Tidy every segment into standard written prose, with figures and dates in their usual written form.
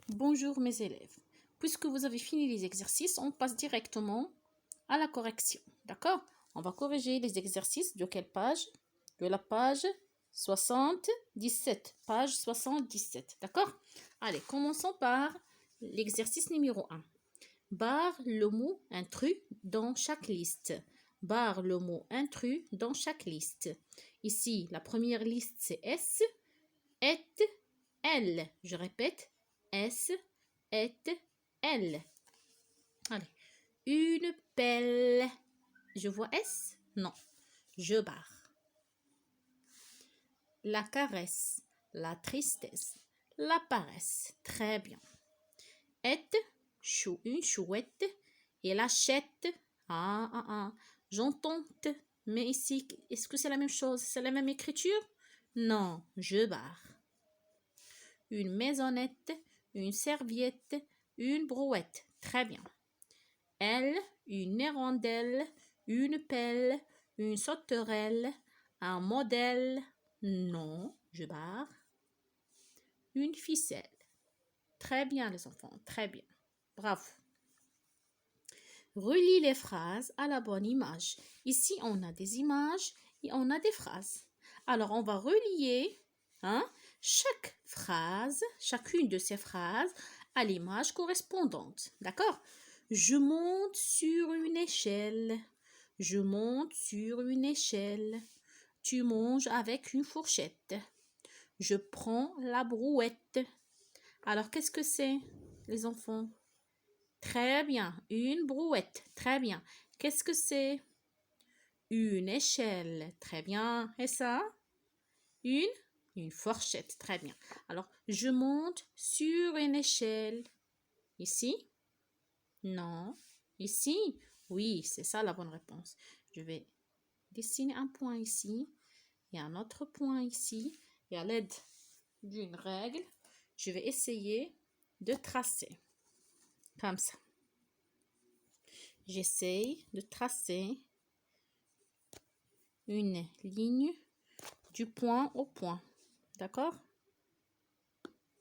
Bonjour mes élèves. Puisque vous avez fini les exercices, on passe directement à la correction. D'accord? On va corriger les exercices de quelle page? De la page 77. Page 77. D'accord? Allez, commençons par l'exercice numéro 1. Barre le mot intrus dans chaque liste. Barre le mot intrus dans chaque liste. Ici, la première liste, c'est S, et, L. Je répète, S, et, L. Allez. Une pelle. Je vois S? Non. Je barre. La caresse, la tristesse, la paresse. Très bien. Une chouette et l'achète. J'entends. Mais ici, est-ce que c'est la même chose? C'est la même écriture? Non, je barre. Une maisonnette, une serviette, une brouette. Très bien. Elle, une hirondelle, une pelle, une sauterelle, un modèle. Non, je barre. Une ficelle. Très bien les enfants, très bien. Bravo. Relie les phrases à la bonne image. Ici, on a des images et on a des phrases. Alors, on va relier chaque phrase, chacune de ces phrases à l'image correspondante. D'accord? Je monte sur une échelle. Je monte sur une échelle. Tu manges avec une fourchette. Je prends la brouette. Alors, qu'est-ce que c'est, les enfants? Très bien, une brouette. Très bien. Qu'est-ce que c'est? Une échelle. Très bien. Et ça? Une fourchette. Très bien. Alors, je monte sur une échelle. Ici? Non. Ici? Oui, c'est ça la bonne réponse. Je vais dessiner un point ici et un autre point ici. Et à l'aide d'une règle, je vais essayer de tracer. Comme ça. J'essaye de tracer une ligne du point au point. D'accord?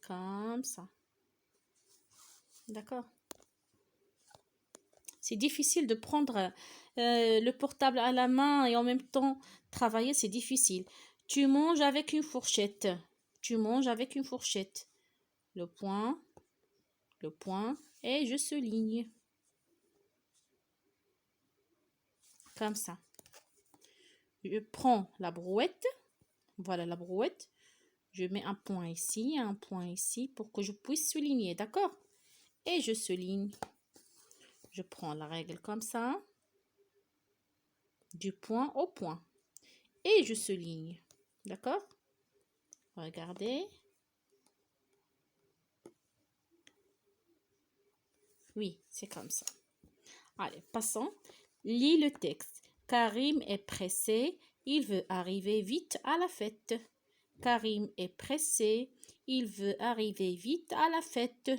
Comme ça. D'accord? C'est difficile de prendre le portable à la main et en même temps travailler, c'est difficile. Tu manges avec une fourchette. Tu manges avec une fourchette. Le point, et je souligne. Comme ça. Je prends la brouette. Voilà la brouette. Je mets un point ici pour que je puisse souligner. D'accord? Et je souligne. Je prends la règle comme ça. Du point au point. Et je souligne. D'accord? Regardez. Oui, c'est comme ça. Allez, passons. Lis le texte. Karim est pressé. Il veut arriver vite à la fête. Karim est pressé. Il veut arriver vite à la fête.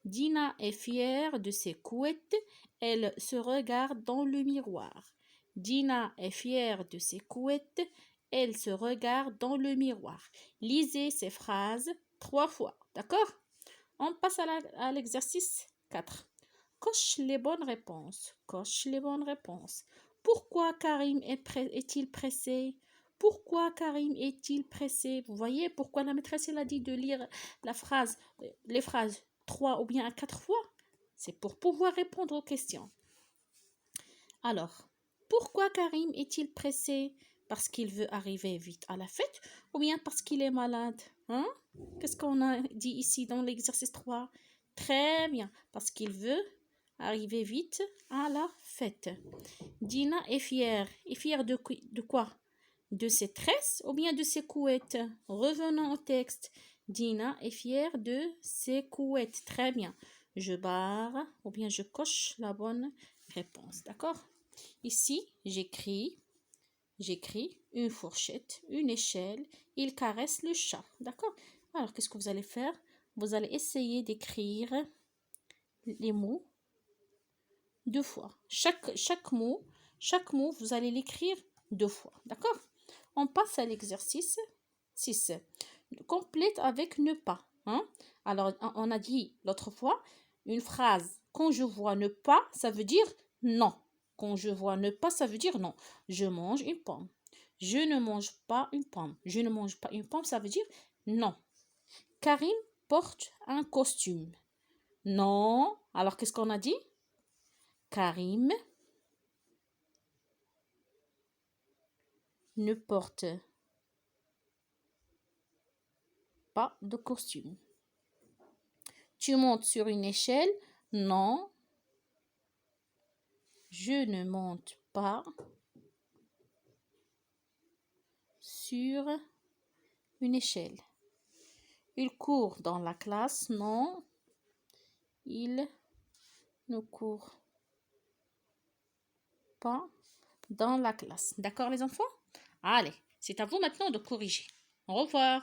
Dina est fière de ses couettes. Elle se regarde dans le miroir. Dina est fière de ses couettes. Elle se regarde dans le miroir. Lisez ces phrases 3 fois. D'accord? On passe à l'exercice 4. Coche les bonnes réponses. Coche les bonnes réponses. Pourquoi Karim est-il pressé? Pourquoi Karim est-il pressé? Vous voyez pourquoi la maîtresse elle a dit de lire les phrases 3 ou bien à 4 fois? C'est pour pouvoir répondre aux questions. Alors, pourquoi Karim est-il pressé? Parce qu'il veut arriver vite à la fête ou bien parce qu'il est malade? Qu'est-ce qu'on a dit ici dans l'exercice 3? Très bien, parce qu'il veut arriver vite à la fête. Dina est fière. Est fière de quoi? De ses tresses ou bien de ses couettes? Revenons au texte. Dina est fière de ses couettes. Très bien. Je barre ou bien je coche la bonne réponse. D'accord? Ici, j'écris une fourchette, une échelle. Il caresse le chat. D'accord? Alors, qu'est-ce que vous allez faire? Vous allez essayer d'écrire les mots 2 fois. Chaque mot, vous allez l'écrire 2 fois. D'accord? On passe à l'exercice 6. Complète avec ne pas. Hein? Alors, on a dit l'autre fois, une phrase, quand je vois ne pas, ça veut dire non. Quand je vois ne pas, ça veut dire non. Je mange une pomme. Je ne mange pas une pomme. Je ne mange pas une pomme, ça veut dire non. Karim porte un costume. Non. Alors, qu'est-ce qu'on a dit? Karim ne porte pas de costume. Tu montes sur une échelle? Non. Je ne monte pas sur une échelle. Il court dans la classe? Non. Il ne court pas dans la classe. D'accord les enfants? Allez, c'est à vous maintenant de corriger. Au revoir.